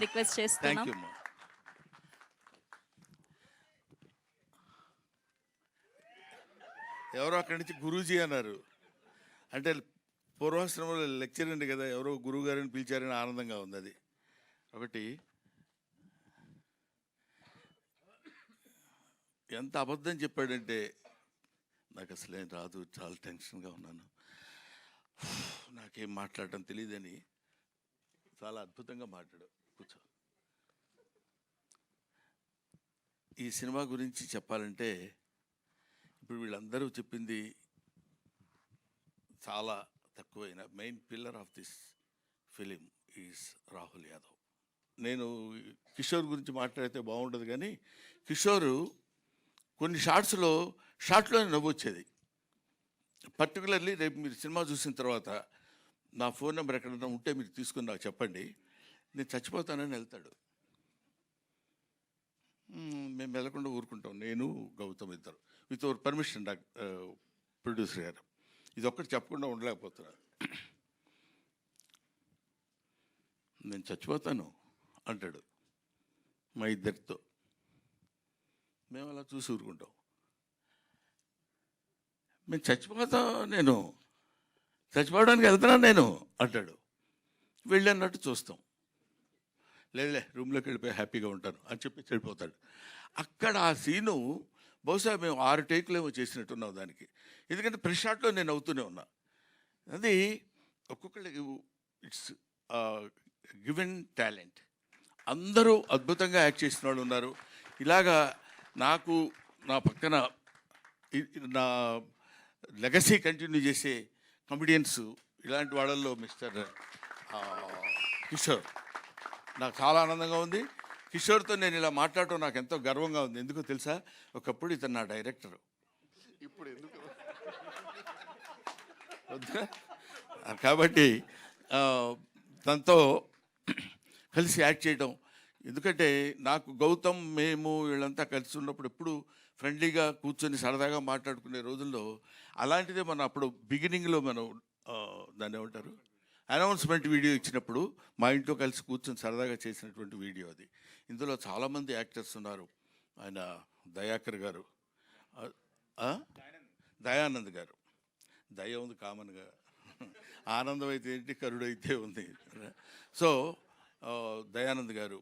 Request చేస్తున్నాం. Thank you. ఎవరో అక్కడి నుంచి గురూజీ అన్నారు. అంటే పూర్వాశ్రమంలో లెక్చర్ అండి కదా, ఎవరో గురువు గారిని పిలిచారని ఆనందంగా ఉంది. అది ఒకటి. ఎంత అబద్ధం చెప్పాడంటే నాకు అసలేం రాదు, చాలా టెన్షన్గా ఉన్నాను, నాకేం మాట్లాడటం తెలియదని చాలా అద్భుతంగా మాట్లాడు. కూర్చో. ఈ సినిమా గురించి చెప్పాలంటే ఇప్పుడు వీళ్ళందరూ చెప్పింది చాలా తక్కువైన main pillar of this film is Rahul Yadav. నేను కిషోర్ గురించి మాట్లాడితే బాగుండదు, కానీ కిషోరు కొన్ని షార్ట్లోనే నవ్వు వచ్చేది. పర్టికులర్లీ రేపు మీరు సినిమా చూసిన తర్వాత నా ఫోన్ నెంబర్ ఎక్కడన్నా ఉంటే మీరు తీసుకుని నాకు చెప్పండి, నేను చచ్చిపోతానని వెళ్తాడు. మేము వెళ్ళకుండా ఊరుకుంటాం, నేను గౌతమ్ ఇద్దరు, విత్ అవర్ పర్మిషన్. ప్రొడ్యూసర్ గారు ఇది ఒక్కటి చెప్పకుండా ఉండలేకపోతున్నారు. నేను చచ్చిపోతాను అంటాడు మా ఇద్దరితో. మేము అలా చూసి ఊరుకుంటాం. మేము నేను చచ్చిపోవడానికి వెళ్తున్నాను నేను అంటాడు. వెళ్ళన్నట్టు చూస్తాం. లేదులే రూమ్లోకి వెళ్ళిపోయి హ్యాపీగా ఉంటాను అని చెప్పి వెళ్ళిపోతాడు. అక్కడ ఆ సీను బహుశా మేము 6 టేకులు ఏమో చేసినట్టున్నాం దానికి. ఎందుకంటే ప్రెస్ షాట్లో నేను అవుతూనే ఉన్నా. అది ఒక్కొక్కళ్ళకి ఇట్స్ గివెన్ టాలెంట్. అందరూ అద్భుతంగా యాక్ట్ చేసిన వాళ్ళు ఉన్నారు. ఇలాగా నాకు నా పక్కన నా లెగసీ కంటిన్యూ చేసే కమెడియన్స్ ఇలాంటి వాళ్ళల్లో మిస్టర్ కిషోర్ నాకు చాలా ఆనందంగా ఉంది. కిషోర్తో నేను ఇలా మాట్లాడటం నాకు ఎంతో గర్వంగా ఉంది. ఎందుకో తెలుసా, ఒకప్పుడు ఇతను నా డైరెక్టరు, ఇప్పుడు ఎందుకు కాబట్టి తనతో కలిసి యాక్ట్ చేయడం. ఎందుకంటే నాకు గౌతమ్ మేము వీళ్ళంతా కలిసి ఉన్నప్పుడు ఎప్పుడు ఫ్రెండ్లీగా కూర్చొని సరదాగా మాట్లాడుకునే రోజుల్లో అలాంటిదే మనం అప్పుడు బిగినింగ్లో మనం దాన్ని ఏమంటారు అనౌన్స్మెంట్ వీడియో ఇచ్చినప్పుడు మా ఇంట్లో కలిసి కూర్చొని సరదాగా చేసినటువంటి వీడియో అది. ఇందులో చాలామంది యాక్టర్స్ ఉన్నారు. ఆయన దయాకర్ గారు, దయానంద్ గారు, దయ ఉంది కామన్గా, ఆనందం అయితే ఏంటి, కరుడు అయితే ఉంది. సో దయానంద్ గారు,